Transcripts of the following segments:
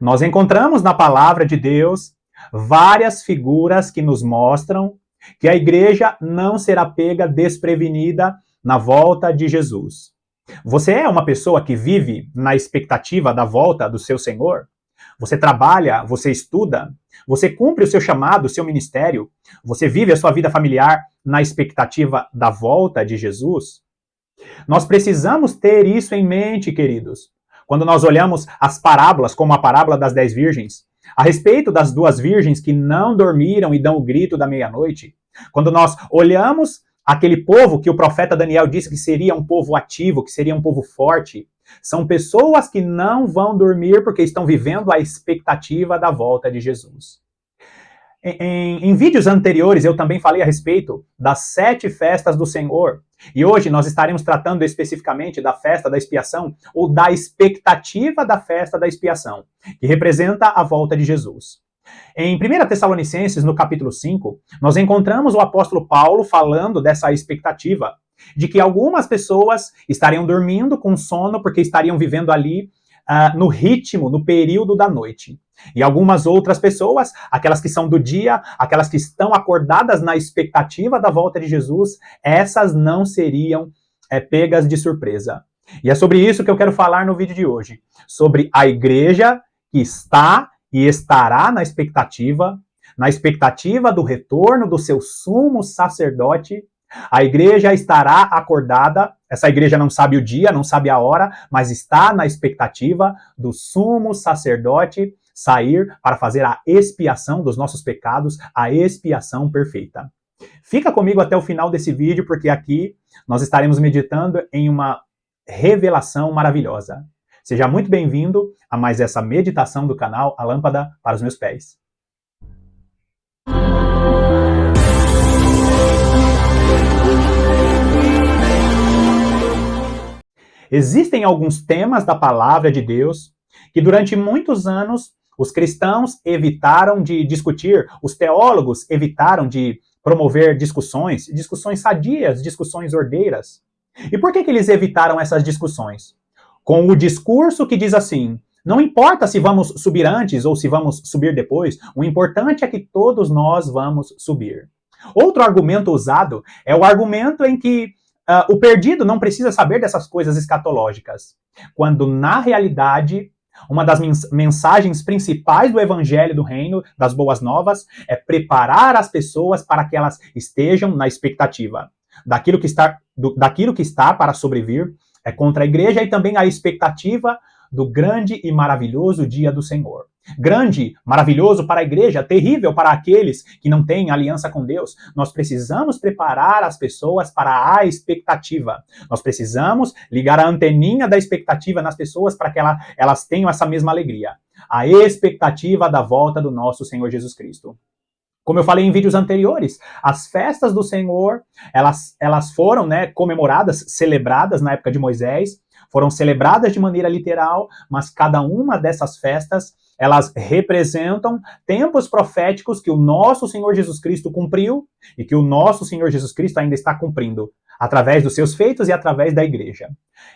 Nós encontramos na palavra de Deus várias figuras que nos mostram que a igreja não será pega desprevenida na volta de Jesus. Você é uma pessoa que vive na expectativa da volta do seu Senhor? Você trabalha, você estuda, você cumpre o seu chamado, o seu ministério, você vive a sua vida familiar na expectativa da volta de Jesus? Nós precisamos ter isso em mente, queridos. Quando nós olhamos as parábolas, como a parábola das 10 virgens, a respeito das 2 virgens que não dormiram e dão o grito da meia-noite, quando nós olhamos aquele povo que o profeta Daniel disse que seria um povo ativo, que seria um povo forte, são pessoas que não vão dormir porque estão vivendo a expectativa da volta de Jesus. Em vídeos anteriores eu também falei a respeito das 7 festas do Senhor. E hoje nós estaremos tratando especificamente da festa da expiação, ou da expectativa da festa da expiação, que representa a volta de Jesus. Em 1 Tessalonicenses, no capítulo 5, nós encontramos o apóstolo Paulo falando dessa expectativa, de que algumas pessoas estariam dormindo com sono porque estariam vivendo ali no ritmo, no período da noite. E algumas outras pessoas, aquelas que são do dia, aquelas que estão acordadas na expectativa da volta de Jesus, essas não seriam pegas de surpresa. E é sobre isso que eu quero falar no vídeo de hoje. Sobre a igreja que está e estará na expectativa do retorno do seu sumo sacerdote. A igreja estará acordada, essa igreja não sabe o dia, não sabe a hora, mas está na expectativa do sumo sacerdote sair para fazer a expiação dos nossos pecados, a expiação perfeita. Fica comigo até o final desse vídeo, porque aqui nós estaremos meditando em uma revelação maravilhosa. Seja muito bem-vindo a mais essa meditação do canal A Lâmpada para os Meus Pés. Existem alguns temas da palavra de Deus que durante muitos anos os cristãos evitaram de discutir, os teólogos evitaram de promover discussões sadias, discussões ordeiras. E por que eles evitaram essas discussões? Com o discurso que diz assim: não importa se vamos subir antes ou se vamos subir depois, o importante é que todos nós vamos subir. Outro argumento usado é o argumento em que o perdido não precisa saber dessas coisas escatológicas, quando na realidade uma das mensagens principais do Evangelho do Reino, das Boas Novas, é preparar as pessoas para que elas estejam na expectativa daquilo que está para sobrevir contra a igreja, e também a expectativa do grande e maravilhoso dia do Senhor. Grande, maravilhoso para a igreja, terrível para aqueles que não têm aliança com Deus. Nós precisamos preparar as pessoas para a expectativa. Nós precisamos ligar a anteninha da expectativa nas pessoas para que elas tenham essa mesma alegria. A expectativa da volta do nosso Senhor Jesus Cristo. Como eu falei em vídeos anteriores, as festas do Senhor, elas foram comemoradas, celebradas na época de Moisés, foram celebradas de maneira literal, mas cada uma dessas festas, elas representam tempos proféticos que o nosso Senhor Jesus Cristo cumpriu e que o nosso Senhor Jesus Cristo ainda está cumprindo, através dos seus feitos e através da igreja.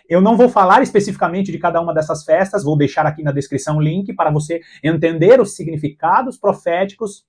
Eu não vou falar especificamente de cada uma dessas festas, vou deixar aqui na descrição o link para você entender os significados proféticos.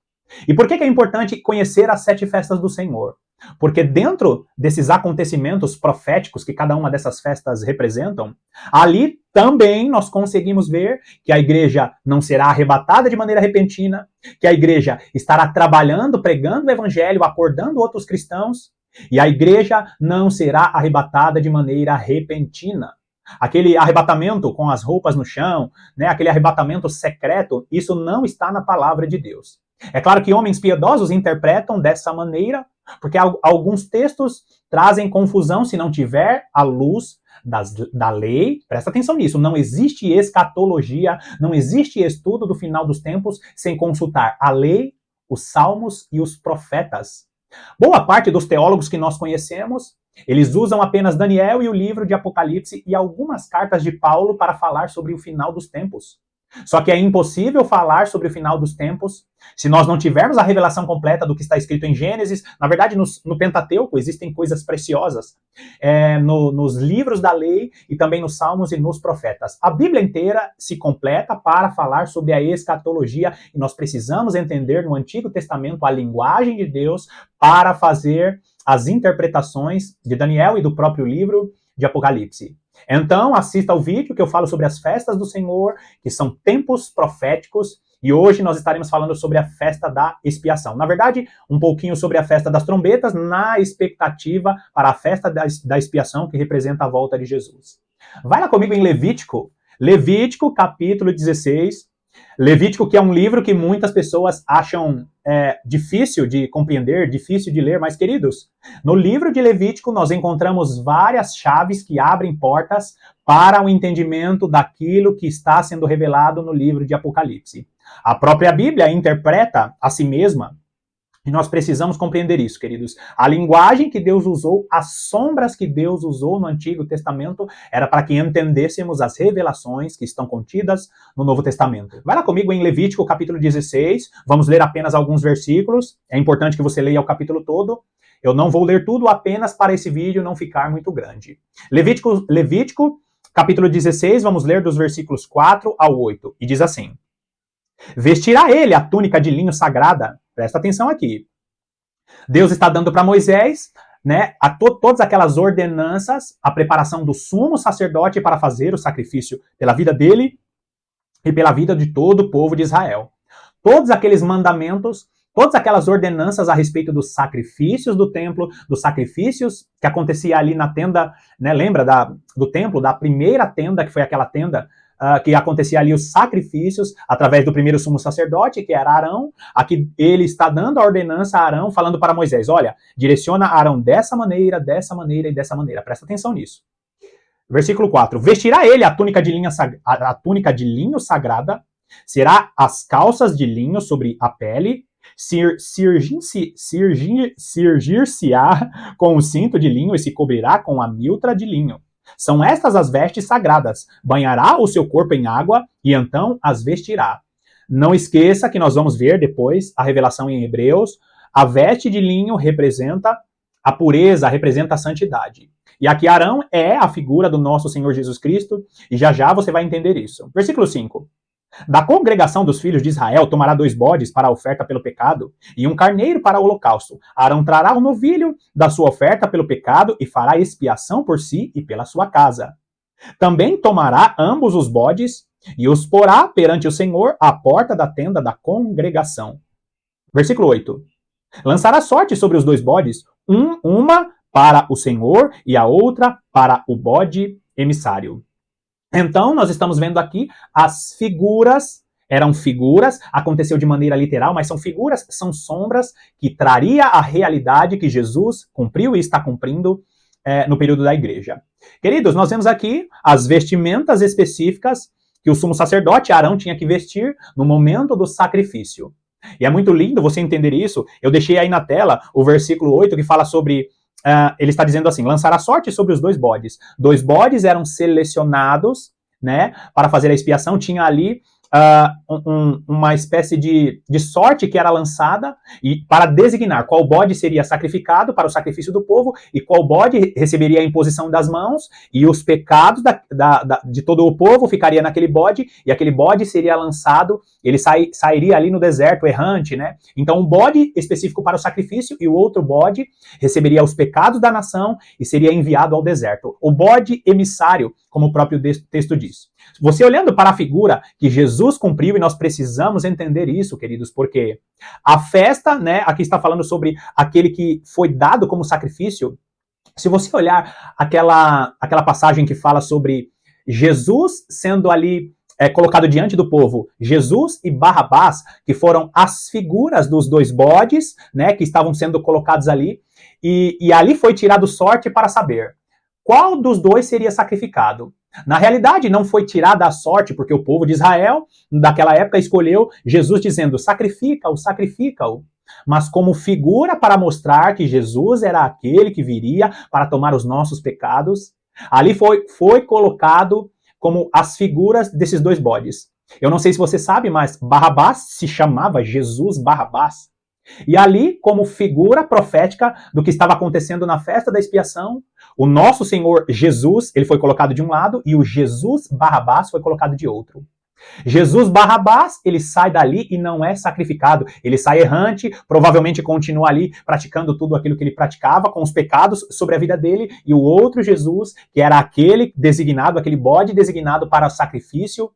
E por que é importante conhecer as 7 festas do Senhor? Porque dentro desses acontecimentos proféticos que cada uma dessas festas representam, ali também nós conseguimos ver que a igreja não será arrebatada de maneira repentina, que a igreja estará trabalhando, pregando o evangelho, acordando outros cristãos, e a igreja não será arrebatada de maneira repentina. Aquele arrebatamento com as roupas no chão, aquele arrebatamento secreto, isso não está na palavra de Deus. É claro que homens piedosos interpretam dessa maneira, porque alguns textos trazem confusão se não tiver a luz da lei. Presta atenção nisso, não existe escatologia, não existe estudo do final dos tempos sem consultar a lei, os salmos e os profetas. Boa parte dos teólogos que nós conhecemos, eles usam apenas Daniel e o livro de Apocalipse e algumas cartas de Paulo para falar sobre o final dos tempos. Só que é impossível falar sobre o final dos tempos se nós não tivermos a revelação completa do que está escrito em Gênesis. Na verdade, no Pentateuco existem coisas preciosas nos livros da lei e também nos Salmos e nos Profetas. A Bíblia inteira se completa para falar sobre a escatologia e nós precisamos entender no Antigo Testamento a linguagem de Deus para fazer as interpretações de Daniel e do próprio livro de Apocalipse. Então, assista ao vídeo que eu falo sobre as festas do Senhor, que são tempos proféticos, e hoje nós estaremos falando sobre a festa da expiação. Na verdade, um pouquinho sobre a festa das trombetas, na expectativa para a festa da expiação, que representa a volta de Jesus. Vai lá comigo em Levítico capítulo 16. Levítico, que é um livro que muitas pessoas acham difícil de compreender, difícil de ler, mas, queridos, no livro de Levítico nós encontramos várias chaves que abrem portas para o entendimento daquilo que está sendo revelado no livro de Apocalipse. A própria Bíblia interpreta a si mesma. E nós precisamos compreender isso, queridos. A linguagem que Deus usou, as sombras que Deus usou no Antigo Testamento, era para que entendêssemos as revelações que estão contidas no Novo Testamento. Vai lá comigo em Levítico, capítulo 16. Vamos ler apenas alguns versículos. É importante que você leia o capítulo todo. Eu não vou ler tudo apenas para esse vídeo não ficar muito grande. Levítico, capítulo 16, vamos ler dos versículos 4 ao 8. E diz assim: vestirá ele a túnica de linho sagrada. Presta atenção aqui. Deus está dando para Moisés, né, todas aquelas ordenanças, a preparação do sumo sacerdote para fazer o sacrifício pela vida dele e pela vida de todo o povo de Israel. Todos aqueles mandamentos, todas aquelas ordenanças a respeito dos sacrifícios do templo, dos sacrifícios que acontecia ali na tenda, né, lembra do templo, da primeira tenda, que foi aquela tenda que acontecia ali os sacrifícios através do primeiro sumo sacerdote, que era Arão. Aqui ele está dando a ordenança a Arão, falando para Moisés: olha, direciona Arão dessa maneira e dessa maneira. Presta atenção nisso. Versículo 4. Vestirá ele a túnica de linho sagrada, será as calças de linho sobre a pele, cirgir-se-á com o cinto de linho e se cobrirá com a miltra de linho. São estas as vestes sagradas. Banhará o seu corpo em água e então as vestirá. Não esqueça que nós vamos ver depois a revelação em Hebreus. A veste de linho representa a pureza, representa a santidade. E aqui Arão é a figura do nosso Senhor Jesus Cristo, e já você vai entender isso. Versículo 5. Da congregação dos filhos de Israel tomará 2 bodes para a oferta pelo pecado e 1 carneiro para o holocausto. Arão trará o novilho da sua oferta pelo pecado e fará expiação por si e pela sua casa. Também tomará ambos os bodes e os porá perante o Senhor à porta da tenda da congregação. Versículo 8. Lançará sorte sobre os 2 bodes, uma para o Senhor e a outra para o bode emissário. Então, nós estamos vendo aqui as figuras, eram figuras, aconteceu de maneira literal, mas são figuras, são sombras que traria a realidade que Jesus cumpriu e está cumprindo no período da igreja. Queridos, nós vemos aqui as vestimentas específicas que o sumo sacerdote Arão tinha que vestir no momento do sacrifício. E é muito lindo você entender isso. Eu deixei aí na tela o versículo 8 que fala sobre... ele está dizendo assim: lançará sorte sobre os 2 bodes. 2 bodes eram selecionados, né, para fazer a expiação. Tinha ali uma espécie de sorte que era lançada e para designar qual bode seria sacrificado para o sacrifício do povo e qual bode receberia a imposição das mãos, e os pecados de todo o povo ficaria naquele bode, e aquele bode seria lançado, ele sairia ali no deserto errante, né? Então um bode específico para o sacrifício e o outro bode receberia os pecados da nação e seria enviado ao deserto. O bode emissário, como o próprio texto diz. Você olhando para a figura que Jesus cumpriu, e nós precisamos entender isso, queridos, porque a festa, né, aqui está falando sobre aquele que foi dado como sacrifício. Se você olhar aquela passagem que fala sobre Jesus sendo ali colocado diante do povo, Jesus e Barrabás, que foram as figuras dos 2 bodes, né, que estavam sendo colocados ali, e ali foi tirado sorte para saber qual dos 2 seria sacrificado. Na realidade, não foi tirada a sorte, porque o povo de Israel, daquela época, escolheu Jesus dizendo: sacrifica-o, sacrifica-o. Mas como figura para mostrar que Jesus era aquele que viria para tomar os nossos pecados, ali foi colocado como as figuras desses 2 bodes. Eu não sei se você sabe, mas Barrabás se chamava Jesus Barrabás. E ali, como figura profética do que estava acontecendo na festa da expiação, o nosso Senhor Jesus, ele foi colocado de um lado e o Jesus Barrabás foi colocado de outro. Jesus Barrabás, ele sai dali e não é sacrificado. Ele sai errante, provavelmente continua ali praticando tudo aquilo que ele praticava, com os pecados sobre a vida dele, e o outro Jesus, que era aquele designado, aquele bode designado para o sacrifício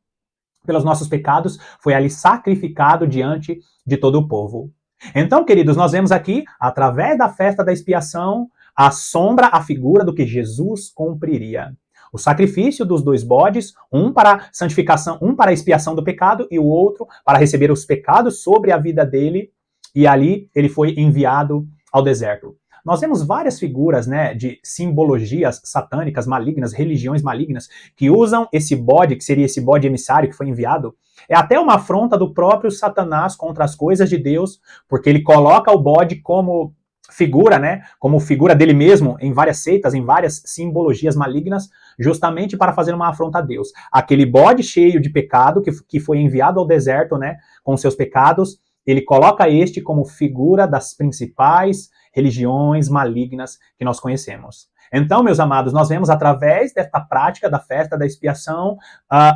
pelos nossos pecados, foi ali sacrificado diante de todo o povo. Então, queridos, nós vemos aqui, através da festa da expiação, a sombra, a figura do que Jesus cumpriria. O sacrifício dos dois bodes, um para santificação, um para a expiação do pecado e o outro para receber os pecados sobre a vida dele, e ali ele foi enviado ao deserto. Nós vemos várias figuras, né, de simbologias satânicas, malignas, religiões malignas, que usam esse bode, que seria esse bode emissário que foi enviado. É até uma afronta do próprio Satanás contra as coisas de Deus, porque ele coloca o bode como figura, né, como figura dele mesmo em várias seitas, em várias simbologias malignas, justamente para fazer uma afronta a Deus. Aquele bode cheio de pecado que foi enviado ao deserto, né, com seus pecados, ele coloca este como figura das principais religiões malignas que nós conhecemos. Então, meus amados, nós vemos através desta prática da festa da expiação,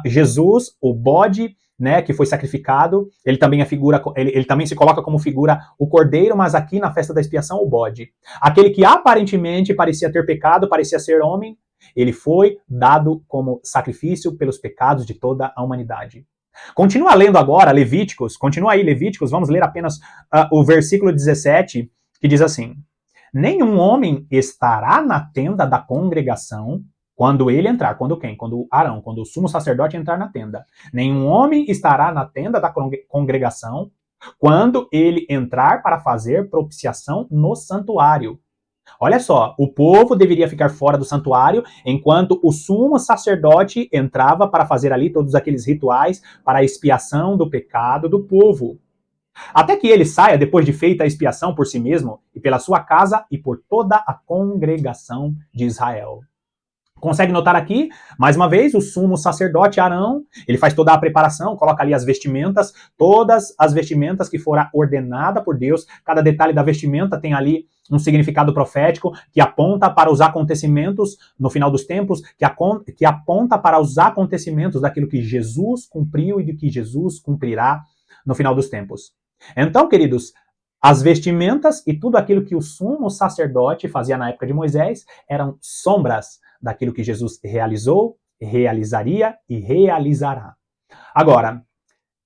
Jesus, o bode, né, que foi sacrificado, ele também é figura, ele também se coloca como figura o cordeiro, mas aqui na festa da expiação o bode. Aquele que aparentemente parecia ter pecado, parecia ser homem, ele foi dado como sacrifício pelos pecados de toda a humanidade. Continua lendo agora Levíticos, continua aí Levíticos, vamos ler apenas o versículo 17, que diz assim: nenhum homem estará na tenda da congregação quando ele entrar. Quando quem? Quando Arão, quando o sumo sacerdote entrar na tenda. Nenhum homem estará na tenda da congregação quando ele entrar para fazer propiciação no santuário. Olha só, o povo deveria ficar fora do santuário enquanto o sumo sacerdote entrava para fazer ali todos aqueles rituais para a expiação do pecado do povo. Até que ele saia depois de feita a expiação por si mesmo e pela sua casa e por toda a congregação de Israel. Consegue notar aqui, mais uma vez, o sumo sacerdote Arão, ele faz toda a preparação, coloca ali as vestimentas, todas as vestimentas que fora ordenada por Deus, cada detalhe da vestimenta tem ali um significado profético que aponta para os acontecimentos no final dos tempos, que aponta para os acontecimentos daquilo que Jesus cumpriu e de que Jesus cumprirá no final dos tempos. Então, queridos, as vestimentas e tudo aquilo que o sumo sacerdote fazia na época de Moisés eram sombras daquilo que Jesus realizou, realizaria e realizará. Agora,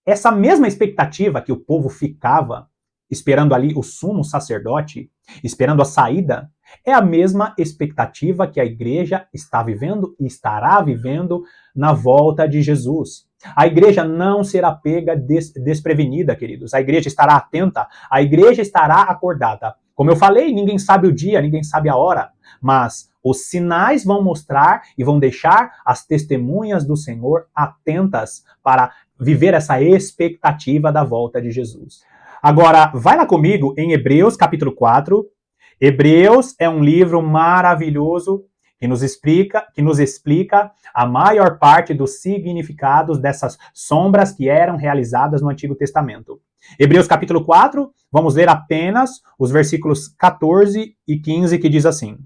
essa mesma expectativa que o povo ficava esperando ali o sumo sacerdote, esperando a saída, é a mesma expectativa que a igreja está vivendo e estará vivendo na volta de Jesus. A igreja não será pega desprevenida, queridos. A igreja estará atenta, a igreja estará acordada. Como eu falei, ninguém sabe o dia, ninguém sabe a hora, mas os sinais vão mostrar e vão deixar as testemunhas do Senhor atentas para viver essa expectativa da volta de Jesus. Agora, vai lá comigo em Hebreus capítulo 4. Hebreus é um livro maravilhoso que nos explica a maior parte dos significados dessas sombras que eram realizadas no Antigo Testamento. Hebreus capítulo 4, vamos ler apenas os versículos 14 e 15, que diz assim: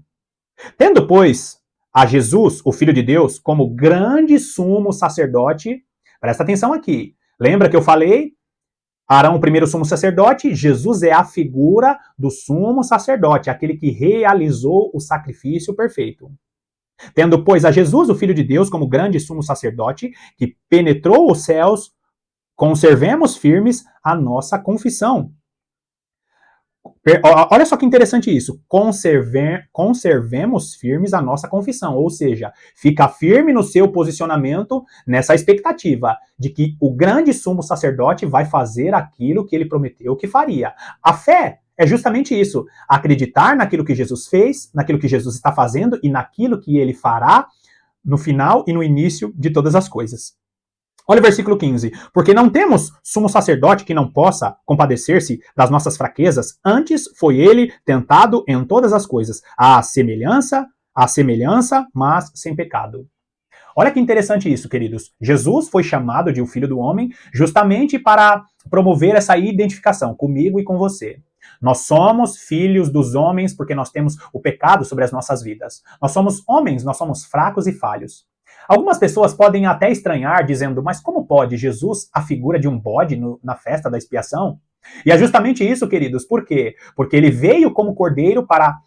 tendo, pois, a Jesus, o Filho de Deus, como grande sumo sacerdote, presta atenção aqui, lembra que eu falei? Arão, o primeiro sumo sacerdote, Jesus é a figura do sumo sacerdote, aquele que realizou o sacrifício perfeito. Tendo, pois, a Jesus, o Filho de Deus, como grande sumo sacerdote, que penetrou os céus, conservemos firmes a nossa confissão. Olha só que interessante isso. Conservemos firmes a nossa confissão. Ou seja, fica firme no seu posicionamento nessa expectativa de que o grande sumo sacerdote vai fazer aquilo que ele prometeu que faria. A fé é justamente isso. Acreditar naquilo que Jesus fez, naquilo que Jesus está fazendo e naquilo que ele fará no final e no início de todas as coisas. Olha o versículo 15. Porque não temos sumo sacerdote que não possa compadecer-se das nossas fraquezas, antes foi ele tentado em todas as coisas, à semelhança, mas sem pecado. Olha que interessante isso, queridos. Jesus foi chamado de o Filho do Homem justamente para promover essa identificação comigo e com você. Nós somos filhos dos homens porque nós temos o pecado sobre as nossas vidas. Nós somos homens, nós somos fracos e falhos. Algumas pessoas podem até estranhar, dizendo, mas como pode Jesus a figura de um bode na festa da expiação? E é justamente isso, queridos. Por quê? Porque ele veio como cordeiro para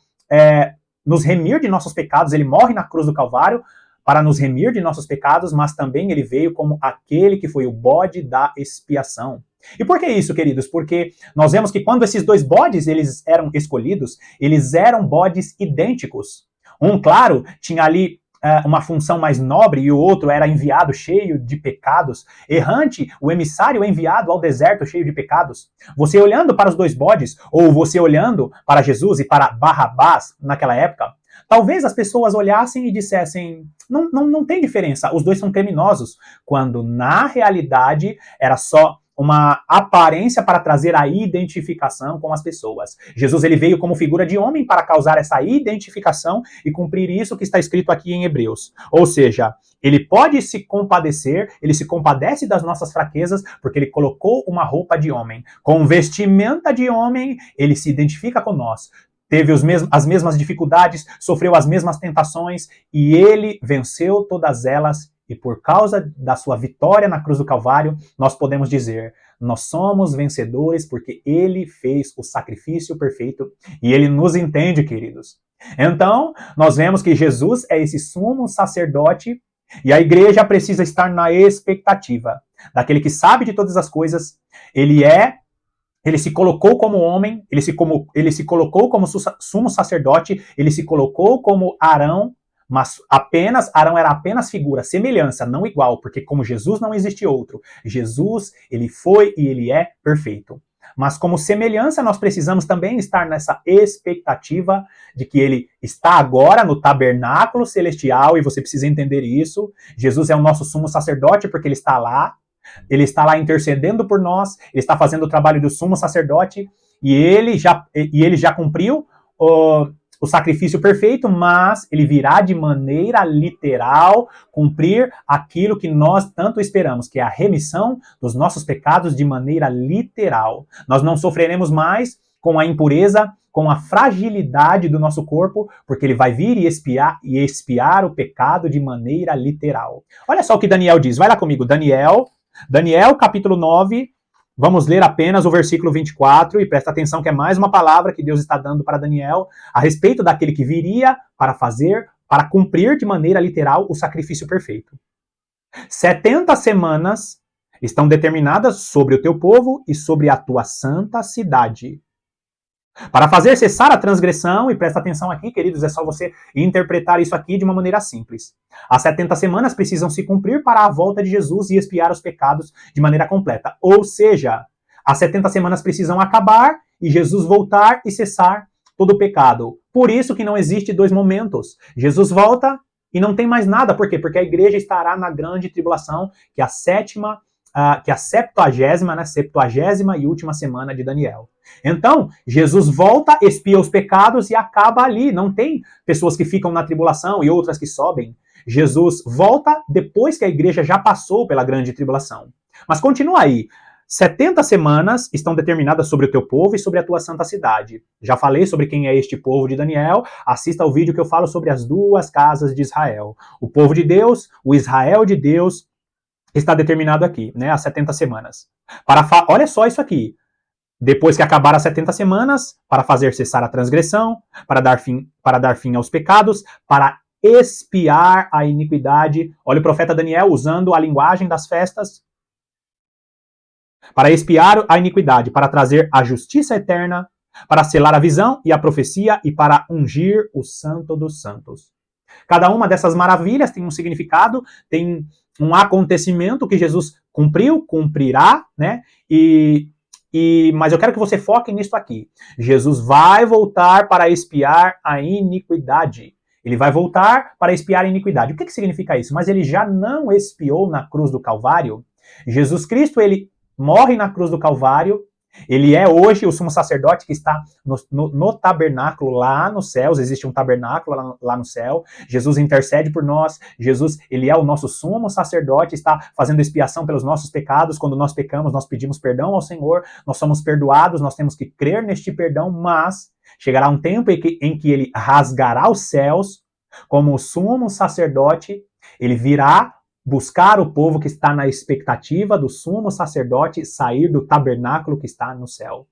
nos remir de nossos pecados. Ele morre na cruz do Calvário para nos remir de nossos pecados, mas também ele veio como aquele que foi o bode da expiação. E por que isso, queridos? Porque nós vemos que quando esses dois bodes eles eram escolhidos, eles eram bodes idênticos. Um, claro, tinha ali uma função mais nobre e o outro era enviado cheio de pecados. Errante, o emissário enviado ao deserto cheio de pecados. Você olhando para os dois bodes, ou você olhando para Jesus e para Barrabás naquela época, talvez as pessoas olhassem e dissessem, não tem diferença, os dois são criminosos, quando na realidade era só uma aparência para trazer a identificação com as pessoas. Jesus ele veio como figura de homem para causar essa identificação e cumprir isso que está escrito aqui em Hebreus. Ou seja, ele pode se compadecer, ele se compadece das nossas fraquezas, porque ele colocou uma roupa de homem. Com vestimenta de homem, ele se identifica com nós. Teve as mesmas dificuldades, sofreu as mesmas tentações e ele venceu todas elas. E por causa da sua vitória na cruz do Calvário, nós podemos dizer, nós somos vencedores porque ele fez o sacrifício perfeito e ele nos entende, queridos. Então, nós vemos que Jesus é esse sumo sacerdote e a igreja precisa estar na expectativa daquele que sabe de todas as coisas. Ele se colocou como homem, ele se colocou como sumo sacerdote, ele se colocou como Arão, mas Arão era apenas figura, semelhança, não igual, porque como Jesus não existe outro. Jesus, ele foi e ele é perfeito. Mas como semelhança, nós precisamos também estar nessa expectativa de que ele está agora no tabernáculo celestial, e você precisa entender isso. Jesus é o nosso sumo sacerdote porque ele está lá intercedendo por nós, ele está fazendo o trabalho do sumo sacerdote, e ele já cumpriu o sacrifício perfeito, mas ele virá de maneira literal cumprir aquilo que nós tanto esperamos, que é a remissão dos nossos pecados de maneira literal. Nós não sofreremos mais com a impureza, com a fragilidade do nosso corpo, porque ele vai vir e expiar o pecado de maneira literal. Olha só o que Daniel diz, vai lá comigo, Daniel capítulo 9, vamos ler apenas o versículo 24 e presta atenção que é mais uma palavra que Deus está dando para Daniel a respeito daquele que viria para cumprir de maneira literal o sacrifício perfeito. 70 semanas estão determinadas sobre o teu povo e sobre a tua santa cidade, para fazer cessar a transgressão, e presta atenção aqui, queridos, é só você interpretar isso aqui de uma maneira simples. As 70 semanas precisam se cumprir para a volta de Jesus e expiar os pecados de maneira completa. Ou seja, as 70 semanas precisam acabar e Jesus voltar e cessar todo o pecado. Por isso que não existe dois momentos. Jesus volta e não tem mais nada. Por quê? Porque a igreja estará na grande tribulação, que é a 70ª e última semana de Daniel. Então, Jesus volta, expia os pecados e acaba ali. Não tem pessoas que ficam na tribulação e outras que sobem. Jesus volta depois que a igreja já passou pela grande tribulação. Mas continua aí. 70 semanas estão determinadas sobre o teu povo e sobre a tua santa cidade. Já falei sobre quem é este povo de Daniel. Assista ao vídeo que eu falo sobre as duas casas de Israel. O povo de Deus, o Israel de Deus, está determinado aqui, né? As 70 semanas. Olha só isso aqui. Depois que acabar as 70 semanas, para fazer cessar a transgressão, para dar fim aos pecados, para expiar a iniquidade. Olha o profeta Daniel usando a linguagem das festas. Para expiar a iniquidade, para trazer a justiça eterna, para selar a visão e a profecia e para ungir o Santo dos Santos. Cada uma dessas maravilhas tem um significado, tem um acontecimento que Jesus cumpriu, cumprirá, né? Mas eu quero que você foque nisso aqui. Jesus vai voltar para expiar a iniquidade. Ele vai voltar para expiar a iniquidade. O que significa isso? Mas ele já não expiou na cruz do Calvário? Jesus Cristo, ele morre na cruz do Calvário, Ele é hoje o sumo sacerdote que está no tabernáculo lá nos céus. Existe um tabernáculo lá no céu. Jesus intercede por nós. Jesus, ele é o nosso sumo sacerdote, está fazendo expiação pelos nossos pecados. Quando nós pecamos, nós pedimos perdão ao Senhor. Nós somos perdoados, nós temos que crer neste perdão, mas chegará um tempo em que ele rasgará os céus como o sumo sacerdote. Ele virá buscar o povo que está na expectativa do sumo sacerdote sair do tabernáculo que está no céu.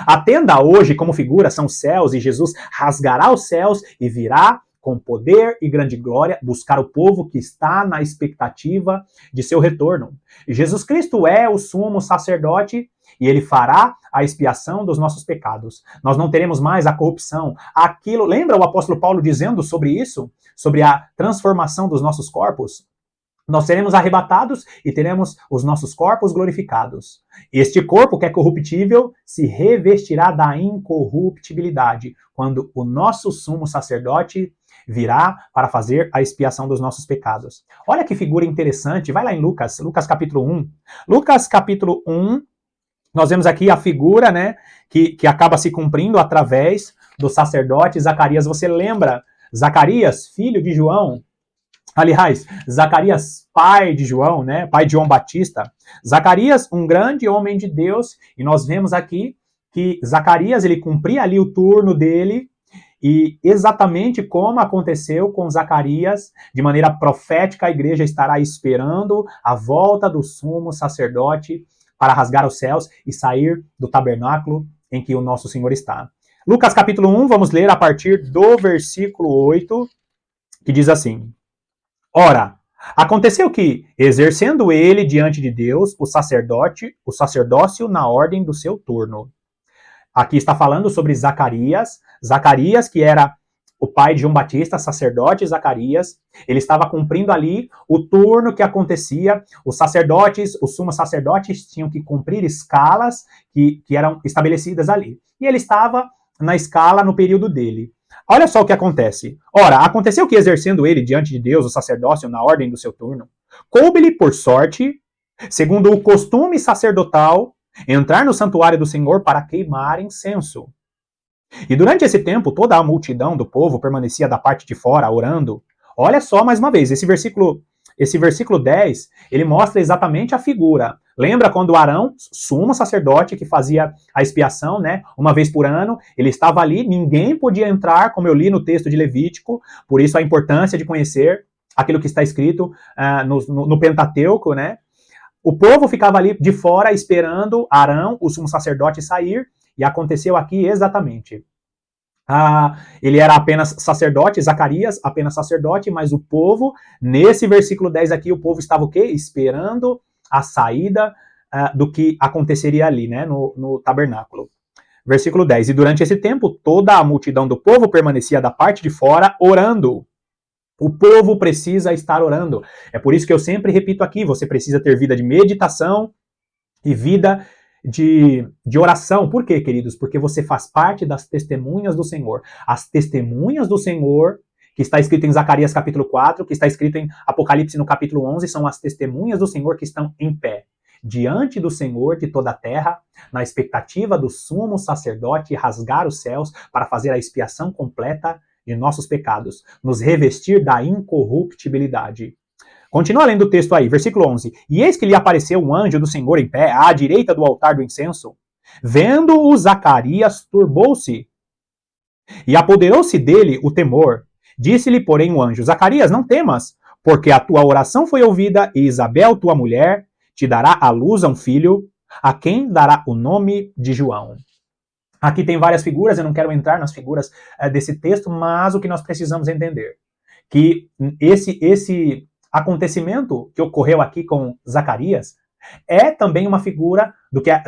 A tenda hoje, como figura, são os céus, e Jesus rasgará os céus e virá com poder e grande glória buscar o povo que está na expectativa de seu retorno. Jesus Cristo é o sumo sacerdote e ele fará a expiação dos nossos pecados. Nós não teremos mais a corrupção. Aquilo, lembra o apóstolo Paulo dizendo sobre isso? Sobre a transformação dos nossos corpos? Nós seremos arrebatados e teremos os nossos corpos glorificados. Este corpo, que é corruptível, se revestirá da incorruptibilidade, quando o nosso sumo sacerdote virá para fazer a expiação dos nossos pecados. Olha que figura interessante, vai lá em Lucas capítulo 1. Lucas capítulo 1, nós vemos aqui a figura, né, que acaba se cumprindo através do sacerdote Zacarias. Você lembra Zacarias, filho de João? Aliás, Zacarias, pai de João, né? Pai de João Batista. Zacarias, um grande homem de Deus, e nós vemos aqui que Zacarias, ele cumpria ali o turno dele, e exatamente como aconteceu com Zacarias, de maneira profética, a igreja estará esperando a volta do sumo sacerdote para rasgar os céus e sair do tabernáculo em que o nosso Senhor está. Lucas capítulo 1, vamos ler a partir do versículo 8, que diz assim: Ora, aconteceu que, exercendo ele diante de Deus o sacerdócio na ordem do seu turno. Aqui está falando sobre Zacarias, que era o pai de João Batista, sacerdote Zacarias, ele estava cumprindo ali o turno que acontecia. Os sacerdotes, os sumos sacerdotes tinham que cumprir escalas que eram estabelecidas ali. E ele estava na escala no período dele. Olha só o que acontece. Ora, aconteceu que, exercendo ele diante de Deus o sacerdócio na ordem do seu turno, coube-lhe por sorte, segundo o costume sacerdotal, entrar no santuário do Senhor para queimar incenso. E durante esse tempo, toda a multidão do povo permanecia da parte de fora, orando. Olha só, mais uma vez, esse versículo 10, ele mostra exatamente a figura. Lembra quando Arão, sumo sacerdote, que fazia a expiação, né, uma vez por ano, ele estava ali, ninguém podia entrar, como eu li no texto de Levítico, por isso a importância de conhecer aquilo que está escrito no Pentateuco, né? O povo ficava ali de fora esperando Arão, o sumo sacerdote, sair, e aconteceu aqui exatamente. Ele era apenas sacerdote, Zacarias, apenas sacerdote, mas o povo, nesse versículo 10 aqui, o povo estava o quê? Esperando a saída do que aconteceria ali, né, no tabernáculo. Versículo 10, e durante esse tempo, toda a multidão do povo permanecia da parte de fora, orando. O povo precisa estar orando. É por isso que eu sempre repito aqui, você precisa ter vida de meditação e vida de oração. Por quê, queridos? Porque você faz parte das testemunhas do Senhor. As testemunhas do Senhor, que está escrito em Zacarias capítulo 4, que está escrito em Apocalipse no capítulo 11, são as testemunhas do Senhor que estão em pé, diante do Senhor de toda a terra, na expectativa do sumo sacerdote rasgar os céus para fazer a expiação completa de nossos pecados, nos revestir da incorruptibilidade. Continua lendo o texto aí, versículo 11. E eis que lhe apareceu um anjo do Senhor em pé, à direita do altar do incenso. Vendo-o, Zacarias turbou-se, e apoderou-se dele o temor. Disse-lhe, porém, o anjo: Zacarias, não temas, porque a tua oração foi ouvida, e Isabel, tua mulher, te dará à luz a um filho, a quem dará o nome de João. Aqui tem várias figuras, eu não quero entrar nas figuras desse texto, mas o que nós precisamos entender, que esse acontecimento que ocorreu aqui com Zacarias é também uma figura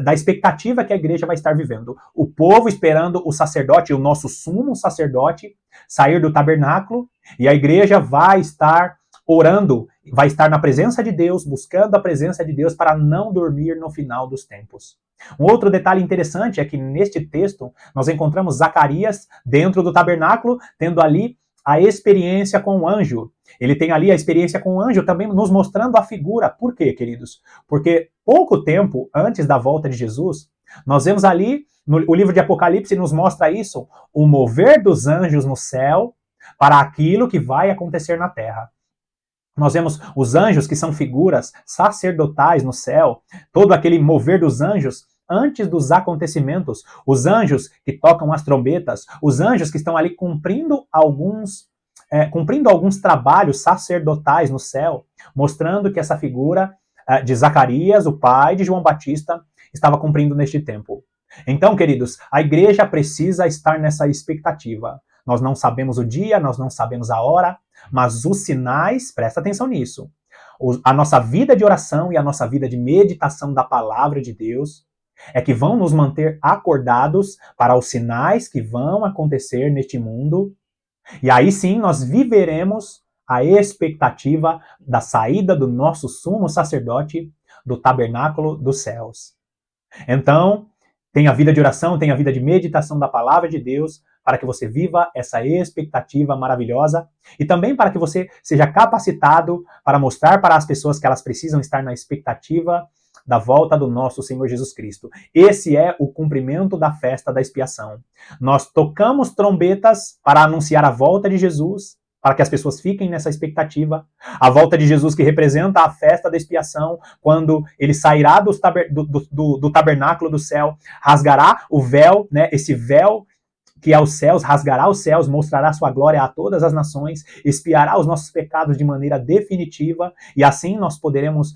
da expectativa que a igreja vai estar vivendo. O povo esperando o sacerdote, o nosso sumo sacerdote, sair do tabernáculo, e a igreja vai estar orando, vai estar na presença de Deus, buscando a presença de Deus para não dormir no final dos tempos. Um outro detalhe interessante é que neste texto nós encontramos Zacarias dentro do tabernáculo, tendo ali a experiência com o anjo. Ele tem ali a experiência com o anjo também nos mostrando a figura. Por quê, queridos? Porque pouco tempo antes da volta de Jesus, Nós vemos ali, o livro de Apocalipse nos mostra isso, o mover dos anjos no céu para aquilo que vai acontecer na terra. Nós vemos os anjos, que são figuras sacerdotais no céu, todo aquele mover dos anjos antes dos acontecimentos, os anjos que tocam as trombetas, os anjos que estão ali cumprindo alguns trabalhos sacerdotais no céu, mostrando que essa figura de Zacarias, o pai de João Batista, estava cumprindo neste tempo. Então, queridos, a igreja precisa estar nessa expectativa. Nós não sabemos o dia, nós não sabemos a hora, mas os sinais, presta atenção nisso. A nossa vida de oração e a nossa vida de meditação da palavra de Deus é que vão nos manter acordados para os sinais que vão acontecer neste mundo. E aí sim nós viveremos a expectativa da saída do nosso sumo sacerdote do tabernáculo dos céus. Então, tenha vida de oração, tenha vida de meditação da palavra de Deus, para que você viva essa expectativa maravilhosa e também para que você seja capacitado para mostrar para as pessoas que elas precisam estar na expectativa da volta do nosso Senhor Jesus Cristo. Esse é o cumprimento da festa da expiação. Nós tocamos trombetas para anunciar a volta de Jesus, para que as pessoas fiquem nessa expectativa. A volta de Jesus que representa a festa da expiação, quando ele sairá do tabernáculo do céu, rasgará o véu, né, esse véu que é os céus, rasgará os céus, mostrará sua glória a todas as nações, expiará os nossos pecados de maneira definitiva, e assim nós poderemos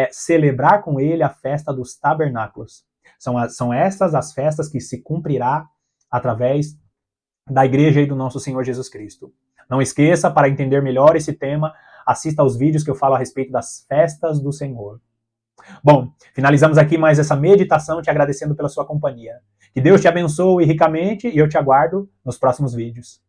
celebrar com ele a festa dos tabernáculos. São essas as festas que se cumprirá através da igreja e do nosso Senhor Jesus Cristo. Não esqueça, para entender melhor esse tema, assista aos vídeos que eu falo a respeito das festas do Senhor. Bom, finalizamos aqui mais essa meditação, te agradecendo pela sua companhia. Que Deus te abençoe ricamente e eu te aguardo nos próximos vídeos.